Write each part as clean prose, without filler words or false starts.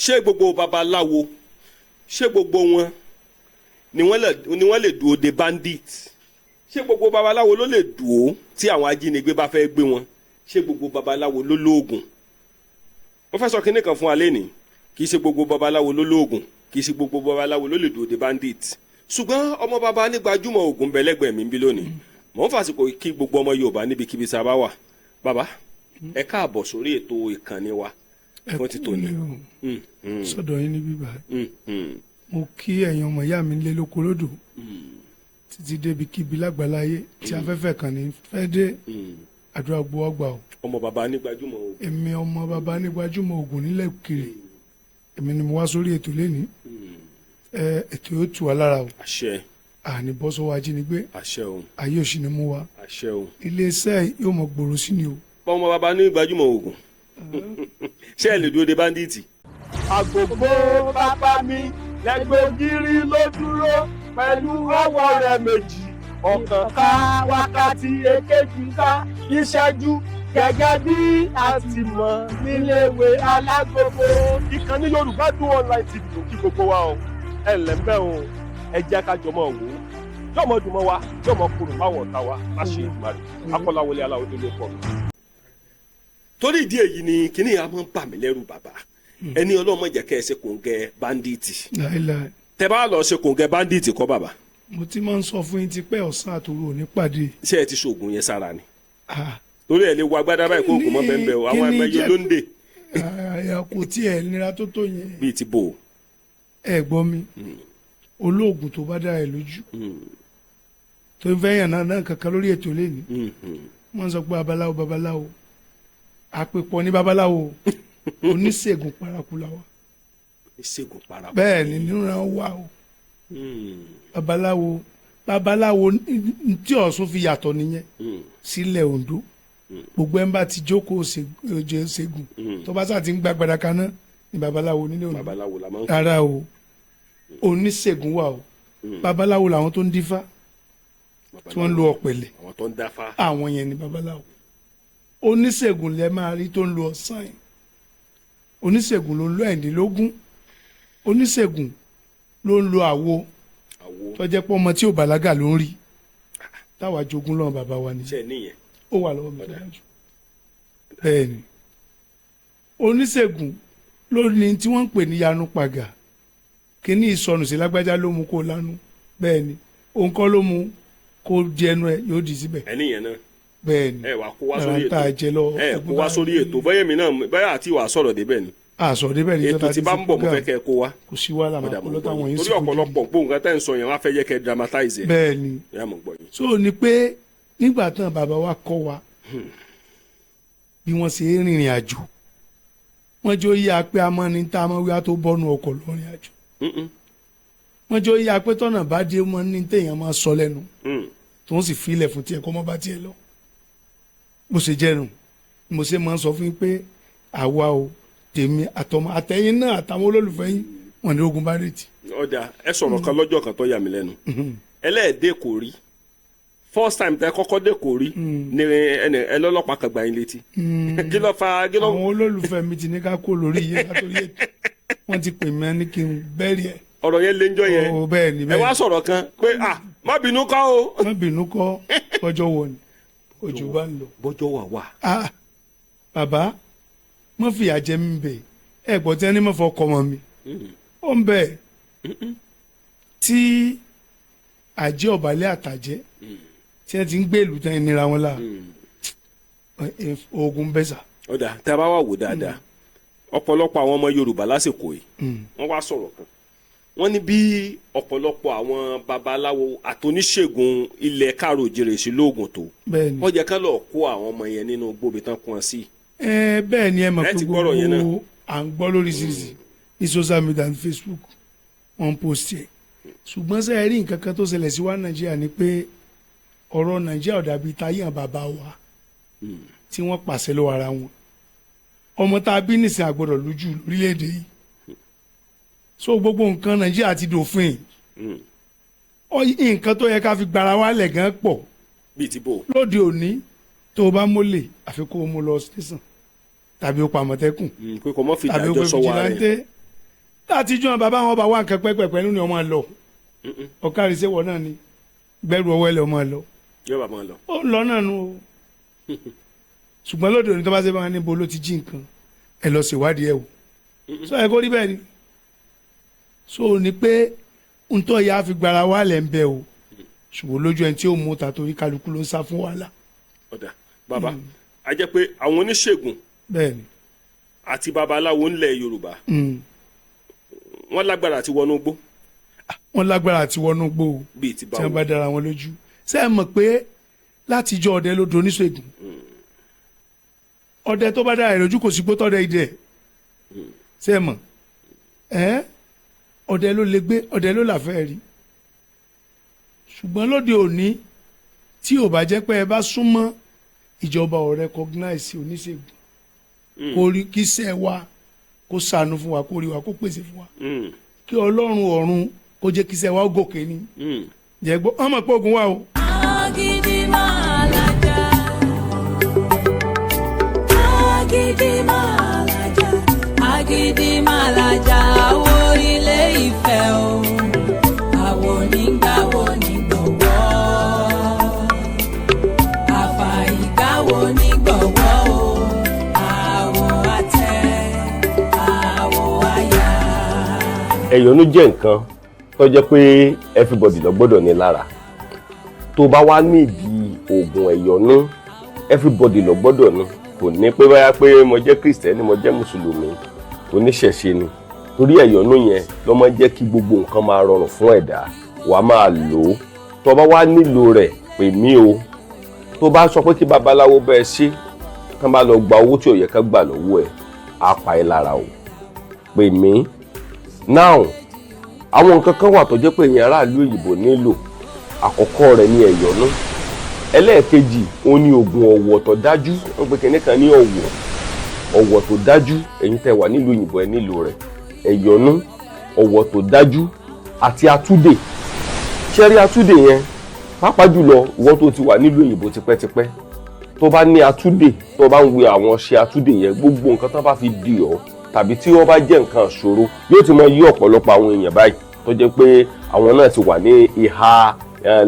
ṣé gbogbo babaláwo ṣé gbogbo wọn ni wọ́n lè dúró de bandit ṣé gbogbo babaláwo ló lè dúró tí àwọn ajínigbé bá fẹ́ gbé wọn ṣé gbogbo babaláwo ló lóògùn wọ́n fẹ́ sọ kinní kan fún wa lẹ́nìí kì í ṣe gbogbo babaláwo ló lóògùn kì í ṣe gbogbo babaláwo ló lè dúró de bandit ṣùgbọ́n ọmọ baba ní gbajúmọ̀ ògùn bẹ̀lẹ́gbẹ̀ẹ́ mi ń bí lónìí mò ń fàsìkò kí gbogbo ọmọ Yorùbá níbikíbi tá a bá wà baba ẹ káàbọ̀ sórí ètò ìkànnì wa fún ti tòní. sọ́dọ̀ yín níbí báyìí mo kí ẹ̀yin ọmọ ìyá mi lé lóko lódò títí débi kíbi lágbàláyé tí afẹ́fẹ́ kan ní fẹ́ dé àdúrà gbọ́ ọgbà o. ọmọ baba ní gbajúmọ̀ ògùn. èmi ọmọ baba ní gbajúmọ̀ ògùn nílẹ̀ òkèèrè èmi ni mo wá sórí ètò lẹ́ni ètò yóò tù wá lára o. àṣẹ. àní bọ́ sọ́wọ́ ajínigbé. àṣẹ o. ayé òsì ni mú wa. àṣẹ o. iléeṣẹ́ yóò mọ gbòòrò sí ni o. ọmọ baba ní gbajúmọ̀ ògùn ṣé ẹ lè dúró de bandits. àgògbó bàbá mi lẹ́gbẹ̀gìrì ló dúró pẹ̀lú ọwọ́ rẹ̀ méjì ọ̀kan ká wákàtí èkejì ká ìṣẹ́jú gẹ́gẹ́ bí a ti mọ̀ níléèwé alágbogbo. ìkànnì Yorùbá Dùn Online TV ló kí gbogbo wa o ẹ ǹlẹ́ ń bẹ̀ o ẹ jẹ́ ká jọmọ́ wò ó jọmọ́ dùnmọ́ wa jọmọ́ kúrò báwọn ọ̀tá wa má ṣe ìgbàlè akọ́láwọlé aláwọ̀dé ló pọ̀. torí ìdí èyí ni kíní yà máa ń bà mí lẹ́rù bàbá ẹni ọlọ́mọ jẹ́ kẹ́ ẹ ṣe kòǹgẹ́ bandits láìláì. tẹ bá lọ ṣe kòǹgẹ́ bandits kọ́ bàbá mo ti máa ń sọ fún yín ti pẹ́ ọ̀sán àtòrò ní pàdé. ṣé ẹ ti ṣoògùn yẹn sára ni torí ẹ lè wo agbádá báyìí kó oògùn mọ́ bẹ́ẹ̀ bẹ́ẹ̀ o àwọn ẹgbẹ́ yóò ló ń dè. kò tí ẹ nira tó tó yẹn. bíi ti bò. ẹ gbọ́ mi olóògùn tó bá dára ẹ lójú tó ń fẹ́ yàn náà kankan lórí ètò lẹ́nu wọ́n sọ pé babaláwo àpèpọ̀ ní babaláwo oníṣègùn paraku la wa. oníṣègùn paraku. bẹ́ẹ̀ ni nínú ra wà o babaláwo tí Ọ̀ṣun fi yàtọ̀ nìyẹn sílẹ̀ Oǹdó gbogbo ẹ̀ ń bá ti jókòó ṣègùn tó bá sà ti ń gba gbadaka náà ni babaláwo nílé Oǹdó. babaláwo la máa ń kọ́. rárá o oníṣègùn wà o babaláwo làwọn tó ń dífá tí wọ́n ń lo ọ̀pẹ̀lẹ̀ àwọn tó ń dáfá. àwọn yẹn ni babaláwo oníṣègùn lẹ máa rí tó ń lo ọ̀sán yìí oníṣègùn ló ń lo ẹ̀ẹ́dínlógún oníṣègùn ló ń lo àwo tó jẹ́ pé ọmọ tí ò bàlágà ló ń rí táwa jogún lọ́wọ́ bàbá wa ni ṣe nìyẹn. ó wà lọ́wọ́ mi tó dájú bẹ́ẹ̀ ni oníṣègùn ló ní tí wọ́n ń pè ní yanu pàgà kíní ìsọnù sí lágbájá ló mú kó lánú bẹ́ẹ̀ ni òun kọ́ ló mú kó di ẹnu ẹ yóò di síbẹ̀. ẹ nìyẹn náà. bẹ́ẹ̀ ni ẹ wà kó wá sórí ètò ẹ kó wá sórí ètò bẹ́ẹ̀ mi náà bẹ́ẹ̀ àti wàá sọ̀rọ̀ débẹ̀ ni. àsọ̀rọ̀ débẹ̀ ni ètò tí bá ń bọ̀ mo fẹ́ kẹ́ ẹ kó wá. kò sí wàhálà máa kó lọ́tà wọ̀nyí sí. torí ọ̀pọ̀lọpọ̀ gbóhùn tẹ́ ń sọ yẹn wọ́n á fẹ́ yẹ kẹ́ dramatize ẹ̀. bẹ́ẹ̀ ni so ni pé nígbà tán bàbá wa kọ́ wa bí wọ́n ṣe rìnrìn àjò wọ́n jọ yíya pé amọ́ni tá a mọ̀ wíwá tó bọ́nu ọkọ̀ lọ́rìn àjò wọ́n jọ yíya pé tọ́nà bá dé mọ́ ní téèyàn máa sọ lẹ́nu tó ń sì filẹ̀ fún tiẹ̀ kọ́ mọ́ bá tiẹ̀ lọ bó ṣe jẹ́nu mo ṣe máa ń sọ fún yín pé àwa o tèmi àtọmọ àtẹ̀yìn náà àtàwọn olólùfẹ́ yín wọ́n ní ogun bá retí. ọjà ẹ sọ̀rọ̀ kan lọ́jọ́ kan tó yà mí lẹ́nu ẹlẹ́ẹ̀dẹ́ kò rí first time tẹ kọ́kọ́ dé kò rí ni ẹ lọ́lọ́pàá kan gbà yín létí. kí ló fa kí ló. àwọn olólùfẹ́ mi ti ní ká kó lórí iye ká torí ètò wọ́n ti pè mí ní kí n bẹ́ẹ̀rì ẹ̀. ọ̀rọ̀ yẹn lé ń jọ yẹn bẹ́ẹ̀ ni ẹ wá sọ̀rọ̀ kan pé má bínú kọ́ o. má bínú kọ́ bọ́jọ́ wọ̀ ni ojú bá ń lọ. bọ́jọ́ wà wà. bàbá mo fìyà jẹ mi bẹ́ẹ̀ ẹ gbọ́ tí ẹni mọ̀ fọ́ kọ́ mọ́ mi ó ń bẹ̀ tí àjẹ́ ọ̀bàlẹ̀ àtàjẹ́ tí wọ́n ti ń gbé ìlú tán ìnira wọn la ogun bẹ́sà. ọ̀dà tí a bá wà wò dáadáa ọ̀pọ̀lọpọ̀ àwọn ọmọ Yorùbá lásìkò yìí wọ́n wá sọ̀rọ̀ kan wọ́n ní bí ọ̀pọ̀lọpọ̀ àwọn babaláwo àtòníṣègùn ilẹ̀ káàró òjìrè sí lóògùn tó wọ́n jẹ́ ká lọ kó àwọn ọmọ yẹn nínú gbòbí tán kún wọn sí. bẹ́ẹ̀ ni ẹ mọ̀ pé gbogbo à ń gbọ́ lóríṣiríṣi ní social media and Facebook wọ́n post ẹ̀ ṣùgbọ́n sẹ́yìn rí nǹkan kan tó ṣẹlẹ̀ sí wa Nàìjíríà ni pé ọ̀rọ̀ Nàìjíríà ò dàbí táyà bàbá wa tí wọ́n pàṣẹ lọ́wọ́ ara wọn ọmọ tá a bí nìsín àgbọ̀dọ̀ lójú lórílẹ̀‐èdè yìí so gbogbo nǹkan Nàìjíríà ti dòfin nǹkan tó yẹ ká fi gbara wálẹ̀ gan pọ̀ bíi ti bò lóde òní tó o bá mólè àfi kó o mú lọ station tàbí o pa Àmọ̀tẹ́kùn pé kò mọ́ fi ìdájọ́ sọ́wọ́ rẹ̀ láti jọ bàbá wọn bá wà nǹkan pẹ́pẹ́pẹ́ nínú ọmọ lọ ọ̀kárí sẹ́wọ̀ náà ni gbẹ́rù ọwọ́ ẹlẹ́ ọmọ lọ yóò bá máa lọ. ó lọ náà nù o ṣùgbọ́n lóde òní tó bá ṣe bá wọn níbo ló ti jí nǹkan ẹ lọ ṣèwádìí ẹ o sọ ẹ kó rí bẹ́ẹ̀ ni so ní pé ntọ́ ya fi gbara wa lẹ̀ ń bẹ o ṣùgbọ́n lójú ẹni tí ó mú ta torí kálukú ló ń sá fún wàhálà. ọ̀dà bàbá a jẹ́ pé àwọn oníṣègùn bẹ́ẹ̀ni àti babaláwo ńlẹ̀ Yorùbá wọ́n lágbára àti wọnú gbó. wọ́n lágbára àti wọnú gbó o bíi ti tí báwo. wọ́n bá dára wọn lójú ṣé ẹ mọ̀ pé látijọ́ ọdẹ ló do oníṣègùn ọdẹ tó bá dára ẹ̀ lójú kò sí gbótọ́ ọdẹ ìdẹ ṣé ẹ mọ̀ ọdẹ ló lè gbé ọdẹ ló làfẹ́ rí ṣùgbọ́n lóde òní tí ò bá jẹ́ pé ẹ bá súnmọ́ ìjọba ò recognize oníṣègùn kó rí kí iṣẹ́ wa kó ṣàánú fún wa kó rí wa kó pèsè fún wa kí ọlọ́run ọ̀run kó jẹ́ kí iṣẹ́ wa ó gòkè ni jẹ́ gbọ́ ọmọ pé ogun wa o. Agídí máa lájà, agídí máa lájà, agídí máa lájà, àwo ilé Ifẹ̀ o, àwo nígbàwo nígbọ̀wọ́, àfàìgbàwo nígbọ̀wọ́ o, àwo àtẹ, àwo àyà. ẹ̀yọ́nú jẹ́ nǹkan tó jẹ́ pé everybody ló gbọ́dọ̀ ní lára tó bá wá nídìí oògùn ẹ̀yọ́nú everybody ló gbọ́dọ̀ ní kò ní pé báyà pé mo jẹ́ kristẹni mo jẹ́ mùsùlùmí oníṣẹ̀ṣe ni torí ẹ̀yọ́nú yẹn ló máa ń jẹ́ kí gbogbo nǹkan máa rọrùn fún ẹ̀dá wà á máa lò ó tó bá wá nílò rẹ̀ pè mí o tó bá sọ pé kí babaláwo bẹ́ẹ̀ ṣe kán bá lọ gba owó tí ò yẹ ká gbà lọ́wọ́ ẹ̀ á pa ẹ́ lára o pè mí now àwọn nǹkan kan wà tó jẹ́ pé èèyàn aráàlú òyìnbó nílò àkọ́kọ́ rẹ̀ ní ẹ̀yọ́nú ẹlẹ́ẹ̀kejì ó ní oògùn ọ̀wọ̀ tó dájú wọ́n pe kìnìún kan ní ọ̀wọ̀ tó dájú ẹ̀yin tẹ́ wà nílùú òyìnbó ẹ̀ nílò rẹ̀ ẹ̀yọ́nú ọ̀wọ̀ tó dájú àti atúdè ṣẹ́rí atúdè yẹn pàápàá jùlọ ìwọ́n tó ti wà nílùú òyìnbó tipẹ́tipẹ́ tó bá ní atúdè tó bá ń wé àwọn ọṣẹ atúdè yẹn gbogbo nǹkan tó bá fi dì ọ́ tàbí tí wọ́n bá jẹ́ nǹkan ṣòro yóò ti mọ yí ọ̀pọ̀lọpọ̀ àwọn èèyàn báyìí tó jẹ́ pé àwọn náà ti wà ní ìhà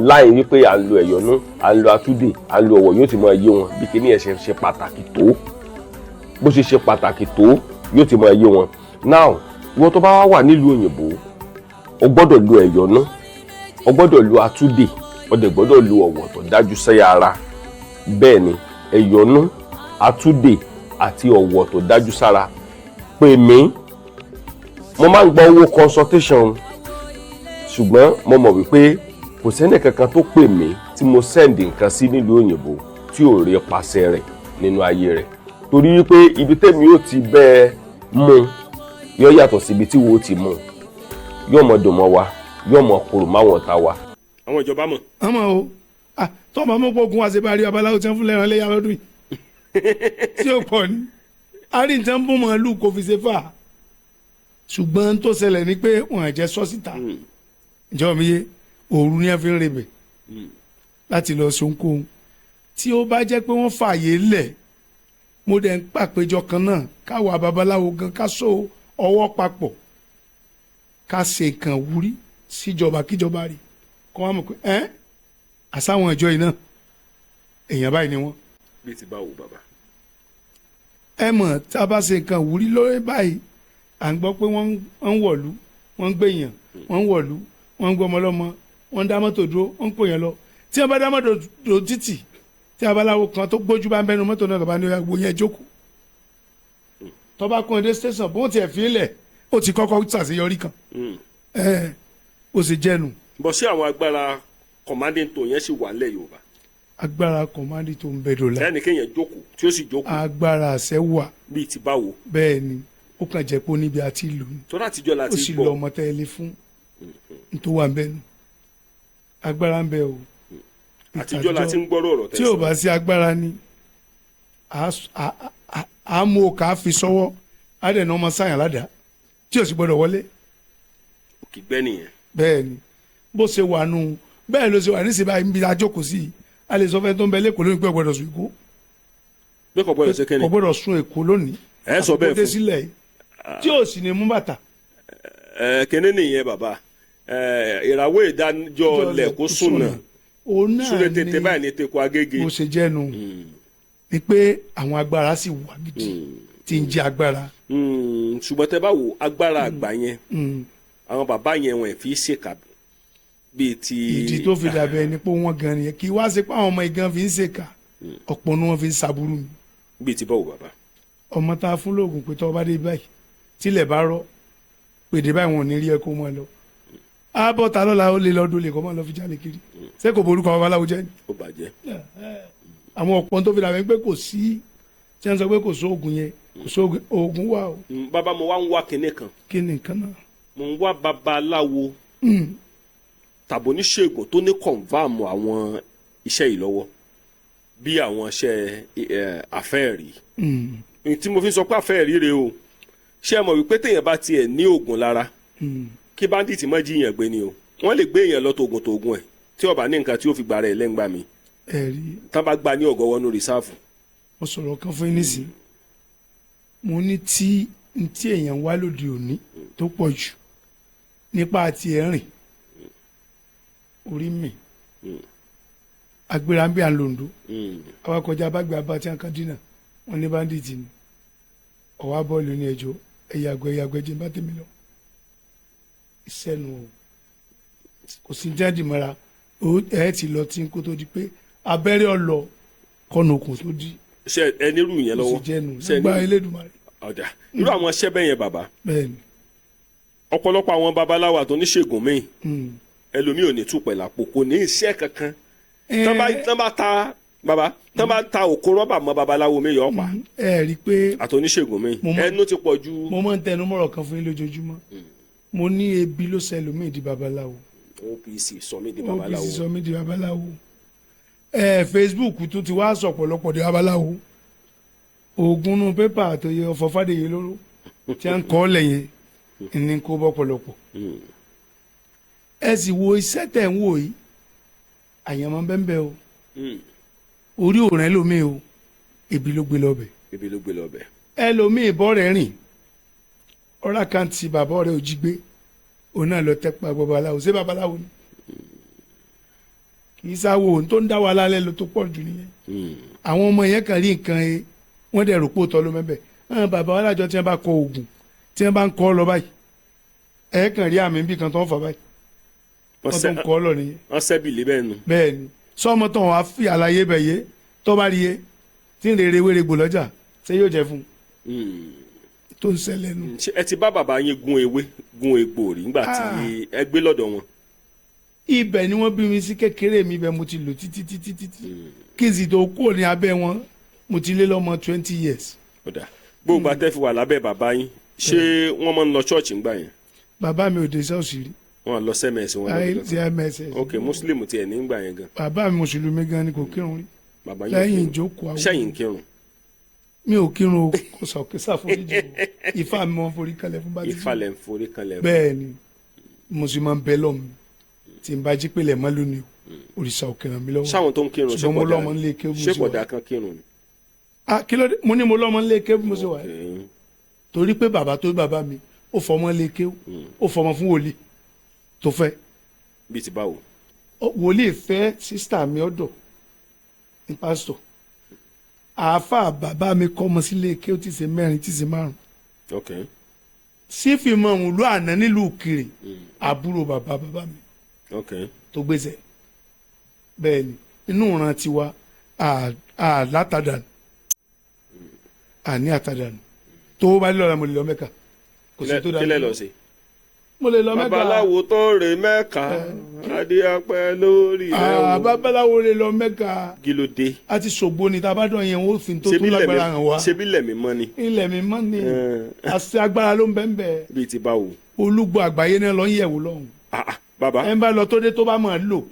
láì wípé à ń lo ẹ̀yọ́nú à ń lo atúdè à ń lo ọ̀wọ̀ yóò ti mọ yé wọn bí kíní ẹ̀ ṣe pàtàkì tó bó ṣe pàtàkì tó yóò ti mọ yé wọn. now ìwọ tó bá wà nílùú òyìnbó o gbọ́dọ̀ lo ẹ̀yọ́nú o gbọ́dọ̀ lo atúdè o dẹ̀ gbọ́dọ̀ lo ọ̀wọ̀ tó dájú sẹ́yà ara bẹ́ẹ̀ ni ẹ̀yọ́nú atúdè àti ọ̀wọ̀ tó dájú sára pè mí mo máa ń gba owó consultation ṣùgbọ́n mo mọ̀ wípé kò sẹ́ni kankan tó pè mí tí mo sẹ́ndì nǹkan sí nílùú òyìnbó tí ò rí pàṣẹ rẹ̀ nínú ayé rẹ̀ torí wípé ibi tẹ́mi yóò ti bẹ́ẹ̀ mú yóò yàtọ̀ sí ibi tí wo ti mú yóò mọ̀ dùn mọ́ wa yóò mọ̀ kúrò máwọn ọ̀tá wa. àwọn ìjọba mọ̀. ọmọ o tọ́mọ mọ́ pọ̀ gun wá sí bari babaláwo tí wọ́n fún lẹ́ran lẹ́yà lọ́dún yìí tí ó pọ̀ ní àríntàn bó màálù kò fi ṣe fà ṣùgbọ́n tó ṣẹlẹ̀ ni pé wọ́n jẹ́ sọ́sítà ìjọba mi yé òru ni wọ́n fi ń rebè láti lọ sóńkóhun tí ó bá jẹ́ pé wọ́n fààyè lẹ̀ mo dẹ̀ ń pàpéjọ kan náà káwa babaláwo gan ká so ọwọ́ papọ̀ ká ṣe nǹkan wúrí síjọba kíjọba rí kọ́ wọn mọ̀ pé àsáwọn ìjọ yìí náà èèyàn báyìí ni wọ́n. bí ti bá wò bàbá. ẹ mọ̀ tá a bá ṣe nǹkan wúrí lórí báyìí à ń gbọ́ pé wọ́n ń wọ̀lú wọ́n ń gbèyàn wọ́n ń wọ̀lú wọ́n ń gbọ́mọ lọ́mọ wọ́n ń dá mọ́tò dúró wọ́n ń pòyàn lọ tí wọ́n bá dá mọ́tò dúró títì tí abaláwo kan tó gbójú bá ń bẹnu mọ́tò náà lọ́ba ní agbo yẹn jókòó tọ́ba kún ẹdẹ station bó tiẹ̀ fi lẹ̀ ó ti kọ́kọ́ ṣàṣeyọrí kan ó sì jẹ́nu. bọ́ sí àwọn agbára commanding tó yẹn sì wà nílẹ̀ Yorùbá. agbára commanding tó ń bẹ dòlà. sẹ́ni kéèyàn jókòó tí ó sì jókòó. agbára àṣẹ wà. bíi ti báwo. bẹ́ẹ̀ ni ó kàn jẹ́ pé ó níbi àti ìlú ni. tọ́lá àtijọ́ la ti gbọ́. ó sì lọ ọmọ tẹ́lẹ̀ fún nítorí wà ń bẹ́ẹ̀ nu agbára ń bẹ o. àtijọ́ la ti ń gbọ́rọ̀ ọ̀rọ̀ tẹ́sán. tí ò bá sí agbára ni a mú o kà á fi sọ́wọ́ á dẹ̀ ní ọmọ sáyàn ládàá tí ò sì gbọ́dọ̀ wọlé. òkè gbẹ́ nìyẹn. bẹ́ẹ̀ ni bó ṣe wà nù bẹ́ẹ̀ ló ṣe wà ní síbáyìí níbi àjókòó sí i a lè sọ fẹ́ tó ń bẹ lẹ́kọ̀ọ́ lónìí pé kò gbọ́dọ̀ sùn Èkó. bẹ́ẹ̀ kò gbọ́dọ̀ ṣe kẹ́ni. kò gbọ́dọ̀ sùn Èkó lónìí. ẹ sọ bẹ́ẹ̀ fún sílẹ̀ tí ò sì ní mú bàtà kíní nìyẹn bàbá ìràwọ̀ ìdájọ́ ilẹ̀ kó súnà òun náà súnà tètè ni báyìí ní tẹ̀kọ́ agége. bó ṣe jẹ́nu ni pé àwọn agbára sì wà gidi tí ń jẹ́ agbára. ṣùgbọ́n tẹ bá wo agbára àgbà yẹn àwọn bàbá yẹn wọn fi ṣèkà bíi ti. ìdí tó fi dàbẹ̀ ni pé wọ́n gan nìyẹn kí wá sí pé àwọn ọmọ igan fi ń ṣèkà ọ̀pọ̀ ni wọ́n fi ń ṣàbúrú mi. bíi ti báwo bàbá. ọmọ tá a fún lóògùn pé tọ́ bá dé báyìí tílẹ̀ bá rọ́ pèdè báyìí wọn ò ní rí ẹ kó mọ́ ẹ lọ. ààbọ̀ ta lọ́la ó lé lọ́dún lè kọ́ mọ́ lọ fi jáde kiri ṣé kò borúkọ babaláwo jẹ́ ni. ó bàjẹ́. àwọn ọ̀pọ̀ tó fi dàbẹ̀ pé kò sí tí wọ́n sọ pé kò sóògùn yẹn kò sóògùn oògùn wà o. bàbá mo wá ń wá kinní kan. kí ni nǹkan náà. mo ń wá babaláwo tàbí oníṣègùn tó ní kọ̀ǹfàmù àwọn iṣẹ́ yìí lọ́wọ́ bí àwọn iṣẹ́ àfẹ́ẹ̀rí. tí mo fi sọ pé àfẹ́ẹ̀rí rèé o ṣé ẹ mọ̀ wípé téèyàn bá tiẹ̀ ní oògùn lára kí báńdíìtì má jíyàn gbé ni o wọ́n lè gbé èèyàn lọ tògùn ẹ̀ tí ó bá ní nǹkan tí ó fi gbà rẹ̀ lẹ́ngbà mi tán bá gba ní ọ̀gọ́wọ́ ní rìsáàfù. mo sọ̀rọ̀ kan fún yín nísìnyí mo ní tí èèyàn wá lóde òní tó pọ̀ jù nípa àti ẹ̀rìn orí mi agbéra ń bí àlòǹdó awakọjá abágbé abatí àkàndínà wọn ní báńdíìtì ni ọwọ́ bọ́ọ̀lù ní ẹjọ́ ẹ̀yàgbẹ́ jí bá tèmi lọ ìṣẹ́nu o kò sí jáde mọ́ra ẹ̀ ti lọ tí n kó tó di pé abẹ́rẹ́ ọ̀lọ́ kọ́nà okùn tó di. ṣe ẹ nírú yẹn lọ́wọ́ kò sí jẹ́nu nígbà Elédùmarè. ọ̀dà irú àwọn iṣẹ́ bẹ́ẹ̀ yẹn bàbá. bẹ́ẹ̀ni. ọ̀pọ̀lọpọ̀ àwọn babaláwo àtọ́níṣègùn míì ẹlòmíì ò ní túpẹ̀ lápò kò ní iṣẹ́ kankan tán bá ta òkú rọ́bà mọ́ babaláwo mi yọ̀ ọ́pà. ẹ rí i pé àtọ́níṣègùn míì ẹnu ti pọ̀ ju. mo máa ń tẹnu mọ́rọ̀ kan fún yín lójoojúmọ́ mo ní ebi ló sọ ẹlòmíì di babaláwo. OPC sọ mí di babaláwo. OPC sọ mí di babaláwo. Facebook tún ti wá sọ ọ̀pọ̀lọpọ̀ di babaláwo. oògùn nù pépà tó yẹ ọ̀fọ̀ fàdéyé lóró tí a ń kọ́ lẹ́yìn ní kó bọ́ pọ̀lọpọ̀. ẹ sì wo iṣẹ́ tẹ̀ ń wò yìí àyànmọ́ bẹ́ẹ̀ o orí òrìn ẹlòmíì o ebi ló gbé lọ́bẹ̀. ebi ló gbé lọ́bẹ̀. ẹlòmíì bọ́ rẹ̀ rìn ọ̀rá kan ti bàbá rẹ̀ ò jí gbé òun náà lọ tẹ́pà babaláwo ṣé babaláwo ni kì í sáwọ ohun tó ń dá wa lálẹ́ ló tó pọ̀ jù nìyẹn àwọn ọmọ yẹn kàn rí nǹkan ẹ wọ́n dẹ̀ rò pé ó tọ́ ló mẹ́bẹ̀ bàbá wa lájọ tí wọ́n bá kọ oògùn tí wọ́n bá ń kọ́ lọ báyìí ẹ kàn rí àmì bí kan tó ń fà báyìí wọ́n tó ń kọ́ lọ nìyẹn. wọ́n sẹ́bìlì bẹ́ẹ̀ nù. bẹ́ẹ̀ ni sọmọ tó wọn á fi àlàyé bẹ̀ yé tó bá rí yé tí ń rere wéré gbò lọ́jà ṣé yóò jẹ fún un tó ń ṣẹlẹ̀ nù. ẹ ti bá bàbá yín gun ewé gun egbò rí nígbà tí ẹ gbé lọ́dọ̀ wọn. ibẹ̀ ni wọ́n bí mi sí kékeré mi ibẹ̀ mo ti lò títí kí n sì tó kúrò ní abẹ́ wọn mo ti lé lọ́mọ 20 years. ọ̀dà gbogbo àtẹ́ fi wà lábẹ́ bàbá yín ṣé wọ́n máa ń lọ ṣọ́ọ̀ṣì ńgbà yẹn. bàbá mi ò dé ṣọ́ọ̀ṣì rí. wọ́n lọ sẹ́mẹ̀sì wọn lọ́dún. ok muslim tiẹ̀ nígbà yẹn gan. bàbá mi mùsùlùmí gan ni kò kírun rí. bàbá yín lẹ́yìn ìjókòó àwọn. sẹ́yìn kírun. mi ò kírun o kò sọ pé ṣàforíjì o ifá mi wọn forí kalẹ̀ fún bá dé. ifá lẹ̀ ń forí kalẹ̀ fún. bẹ́ẹ̀ ni mo sì máa ń bẹ lọ́mù tí n bá jí pé lẹ̀ mọ́ lónìí òrìṣà òkè ràn mí lọ́wọ́. sáwọn tó ń kírun ṣùgbọ́n mo lọ́mọ nílé kéwù ṣé kọ̀dà kan kírun ni. kí ló dé mo ní mo lọ́mọ nílé kéwù mo sì wà yẹn torí pé bàbá tó bàbá mi ó fọmọ nílé kéwù ó fọmọ fún wòlíì tó fẹ́. bíi ti báwo. wòlíì fẹ́ sísítà mi ọ̀dọ̀ ní pásítọ̀ àáfàá bàbá mi kọ́ ọmọ sílé kéwù tí ṣe mẹ́rin tí ṣe márùn. ok. sífìmọ̀ òun ló àná nílùú kiri àbúrò bàbá mi ok. tó gbèsè bẹ́ẹ̀ ni inú ìran tiwa látàdánù àní àtàdánù tó bá lọ́ra mo lè lọ Mẹ́kà kò sí tó dáa. kílẹ̀ lọ sí. mo lè lọ Mẹ́kà. babaláwo tó rè Mẹ́kà adéapẹ́ lórí rẹ̀ wò. babaláwo lè lọ Mẹ́kà. kí ló dé. a ti ṣògbó ni tábàdàn yẹn ó fi tó tún lágbára hàn wá. ṣebí ilẹ̀ mi mọ́ ni. ilẹ̀ mi mọ́ ni àṣẹ agbára ló ń bẹ́ẹ̀ bẹ́ẹ̀. bíi ti báwo. olúgbò àgbáyé náà lọ ń yẹ̀wò lọ́hùn. bàbá. ẹ ń bá lọ tó dé tó bá máa lò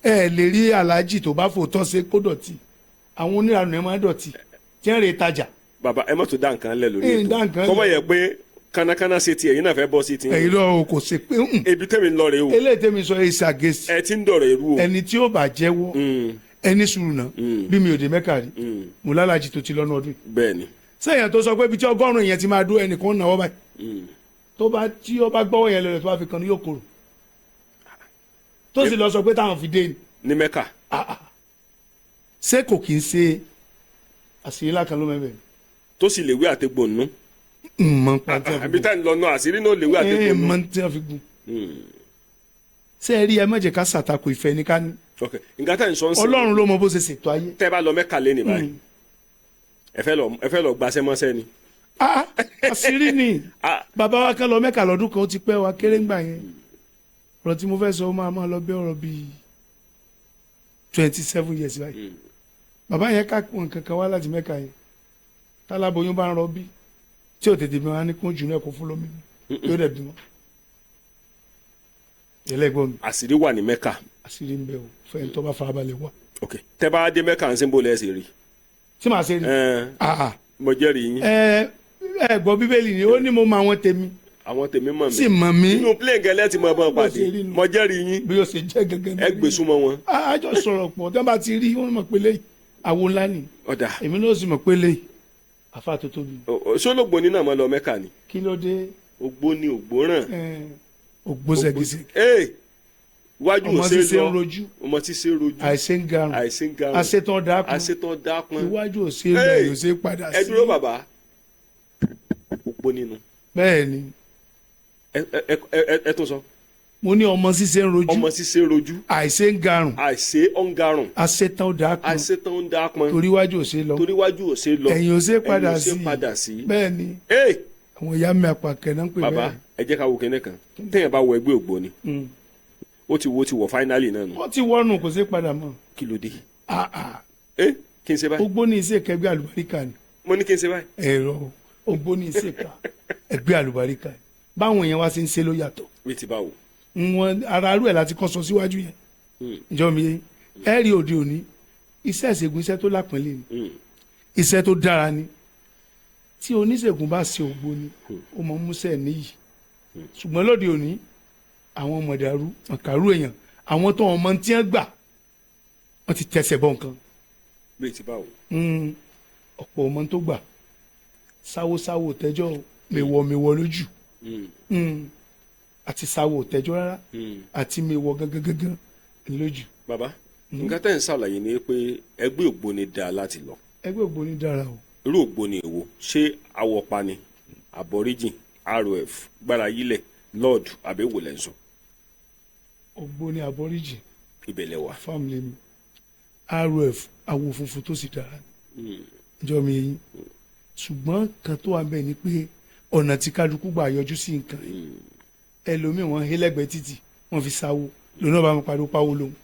ẹ lè rí aláàjì tó bá fòótọ́ ṣe kó dọ̀tí àwọn oníranù ẹ máa dọ̀tí tí ń re tajà. bàbá ẹ má tún dá nǹkan lẹ lórí ètò kọ́mọ yẹ pé kánákáná ṣe tiẹ̀ yín náà fẹ́ bọ́ sí ti. ẹ̀yin lọ kò ṣe pé. ebi tẹ́mi lọ rè o. eléyìí tẹ́mi sọ èsì àgẹ́sì. ẹ ti ń dọ̀rọ̀ èrú o. ẹni tí ó bá jẹ́wọ́ ẹni sùúrù náà bí mi ò dé Mẹ́kà rí mo lálàjì tó ti lọ́nà ọdún. bẹ́ẹ̀ni. sẹ́yìn tó sọ pé ibi tí 100 èèyàn ti máa dó ẹnìkan náwó báyìí tó bá tí ó bá gbọ́wọ́ yẹn lọ́lẹ̀ tó bá fi kan ní yóò korò tó sì lọ sọ pé táwọn fi dé ni ní mẹ́kà ṣé kò kí ń ṣe àṣírí lákan ló mẹ́bẹ̀ẹ́ tó sì léwé àtegbò nù. mọ pàtó àbí tá lọ náà àṣírí náà léwé àtegbò nù. mọ tí wọn fi gùn ṣé ẹ rí ẹ má jẹ́ ká ṣàtakò ìfẹ́ ní ká ní ok nǹkan tá à ń sọ ń sìn. Ọlọ́run ló mọ bó ṣe ṣètò ayé. tẹ́ bá lọ mẹ́kà lé ní báyìí ẹ fẹ́ lọ gbaṣẹ́ mọ́ṣẹ́ ni. àṣírí ni bàbá wa kan lọ mẹ́kà lọ́dún kan ó ti pẹ́ wa kéré ńgbà yẹn ọ̀rọ̀ tí mo fẹ́ sọ ó máa lọ bí ọ̀rọ̀ bíi 27 years báyìí bàbá yẹn ká nǹkan kan wá láti mẹ́kà yẹn táláboyún bá ń rọbí tí ò tètè bí wọn á ní kún jù náà kó fún lómi yóò dẹ̀ bímọ. ẹlẹ́gbọ́n mi. àṣírí wà ní mẹ́kà. àṣírí ń bẹ o fẹ́ẹ́ tó bá farabalẹ̀ wá. ok tẹ́ bá dé mẹ́kà ń sẹ́ńbó lẹ́sẹ̀ rí. tí màá ṣe rí. mo jẹ́rìí yín. ẹ gbọ́ bíbélì ni ó ní mo mọ àwọn tèmi. àwọn tèmi mọ̀ mí. sì mọ̀ mí. inú plane gẹ́lẹ́ ti mọ̀ bọ́n pàdé mo jẹ́rìí yín. bí o ṣe jẹ́ gẹ́gẹ́ ní. ẹ gbé súnmọ́ wọn. àjọ sọ̀rọ̀ pọ̀ tí wọ́n bá ti rí wọ́n mọ̀ pé lẹ́yìn àwo ńlá ni. ọ̀dà èmi náà sì mọ̀ pé lẹ́yìn àfa tó tóbi. sólógbòní náà mọ̀ lọ mẹ́kà ni. kí ló dé. ògbóni ògbóràn. ògbóṣẹ́gíṣẹ́. wájú ò ṣe lọ ọmọ tí ṣe rojú àìṣe ń garùn àṣetán dákun iwájú ò ṣe lọ yóò ṣe padà sí. ẹ dúró bàbá òpó nínú. bẹ́ẹ̀ ni. ẹ tún sọ. mo ní ọmọ ṣíṣe ń rojú ọmọ ṣíṣe rojú àìṣe ń garùn àìṣe ń garùn àṣetán dákun àṣetán dákun torí wájú ò ṣe lọ torí wájú ò ṣe lọ ẹ̀yìn ò ṣe padà sí. bẹ́ẹ̀ ni àwọn ìyá mi àpàkẹ́ náà ń pè bẹ́ẹ̀. bàbá ẹ jẹ́ ká wo kẹ́nẹ́ kan téèyàn bá wọ ẹgbẹ́ ògbóni ó ti wọ fáínálì náà nù. ó ti wọ́nù kò sí padà mọ́. kí ló dé. kí n ṣe báyìí. Ògbóni iṣẹ́ kẹgbẹ́ àlùbáríkà ni. mo ní kí n ṣe báyìí. ẹ̀rọ Ògbóni iṣẹ́ ká ẹgbẹ́ àlùbáríkà ni báwọn èèyàn wá sí ń ṣe ló yàtọ̀. bí ti báwo. wọn ara arú ẹ̀ láti kọ́ sọ síwájú yẹn. ǹjọ́ mi yé ẹ rí òde òní iṣẹ́ ìṣègùn iṣẹ́ tó lápẹ́lẹ́ ni iṣẹ́ tó dára ni tí oníṣègùn bá ṣe Ògbóni ó mọ múṣẹ́ níyì ṣùgbọ́n lóde òní àwọn mọ̀dàrú àkàrú èèyàn àwọn tó wọn mọ tí wọn gbà wọn ti tẹsẹ̀ bọ̀ nǹkan. bẹ́ẹ̀ ti báwo. ọ̀pọ̀ ọmọ tó gbà sáwósáwó tẹ́jọ́ mèwọ̀ lójú àti sáwó tẹ́jọ́ rárá àti mèwọ̀ gangan lójú. bàbá nǹkan tẹ́ ń ṣàlàyé ni pé ẹgbẹ́ Ògbóni dáa láti lọ. ẹgbẹ́ Ògbóni dára o. irú Ògbóni èwo ṣé awọpani aborigine ROF gbára yílẹ̀ lord àbẹ̀wò lẹ́sùn. Ògbóni aborigine ìbẹ̀lẹ̀ wa. family mi ROF awo funfun tó sì dára jọ mi yín ṣùgbọ́n kan tó wà bẹ́ẹ̀ ni pé ọ̀nà tí kálukú gbà yọjú sí nǹkan yìí ẹlòmíì wọ́n hé lẹ́gbẹ̀ẹ́ títì wọ́n fi sáwó lónà bá wọn pariwo páwó lóhùn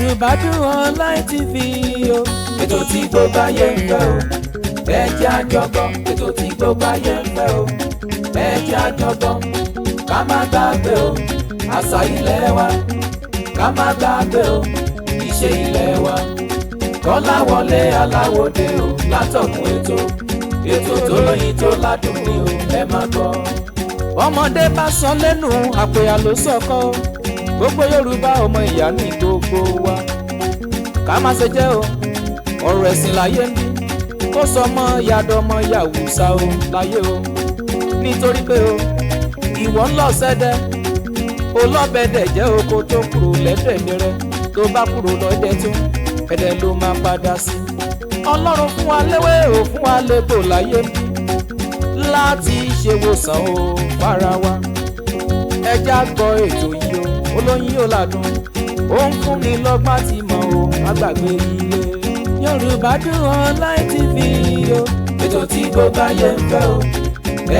Yorùbá Dùn Online TV o. Ètò tí gbogbo ayé ń fẹ́ o. Ẹ jẹ́ àjọgbọ́n. Ètò tí gbogbo ayé ń fẹ́ o. Ẹ jẹ́ àjọgbọ́n. Ká má gbàgbé o. Àṣà ilẹ̀ wa. Ká má gbàgbé o. Ìṣe ilẹ̀ wa. Kọ́láwọlé Aláwọ̀dé o. Látọ̀kùn ètò. Ètò tó lóyin tó ládùn ni o. Ẹ má gbọ́. Ọmọdé bá sọ lẹ́nu àpèyà ló sọ̀kọ́. Gbogbo Yorùbá ọmọ ìyá ní gbogbo wa. Ká má ṣe jẹ́ o. Ọ̀rọ̀ ẹ̀sìn láyé ń bí. Kó sọ mọ́ yàdọ̀mọ Yàwùsá o láyé o. Nítorí pé o ìwọ ń lọ sẹ́dẹ̀. Olọ́bẹ̀dẹ̀ jẹ́ oko tó kúrò lẹ́dẹ̀dẹ̀rẹ́. Tó bá kúrò lọ́dẹ̀ tún ẹ̀dẹ̀ ló máa padà sí. Ọlọ́run fún wa léwé o fún wa légbò láyé ń bí. Láti ṣèwòsàn o fara wa. Ẹ já gbọ́ ètò yìí o olóyin ó ládùn. Ó ń fún ni lọ́gbọ́n àti mọ̀ o àgbàgbé ilé. Yorùbá Dùn Online TV o. Ètò tí gbogbo ayé ń fẹ́ o.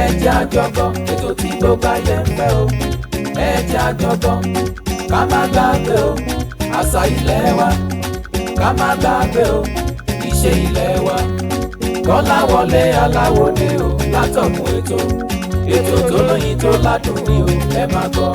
Ẹ jẹ́ àjọgbọ́n. Ètò tí gbogbo ayé ń fẹ́ o. Ẹ jẹ́ àjọgbọ́n. Ká má gbàgbé o. Àṣà ilẹ̀ wa. Ká má gbàgbé o. Ìṣe ilẹ̀ wa. Kọ́láwọlé Aláwọ̀dé o. Látọ̀kùn ètò. Ètò tó lóyin tó ládùn ni o. Ẹ má gbọ́.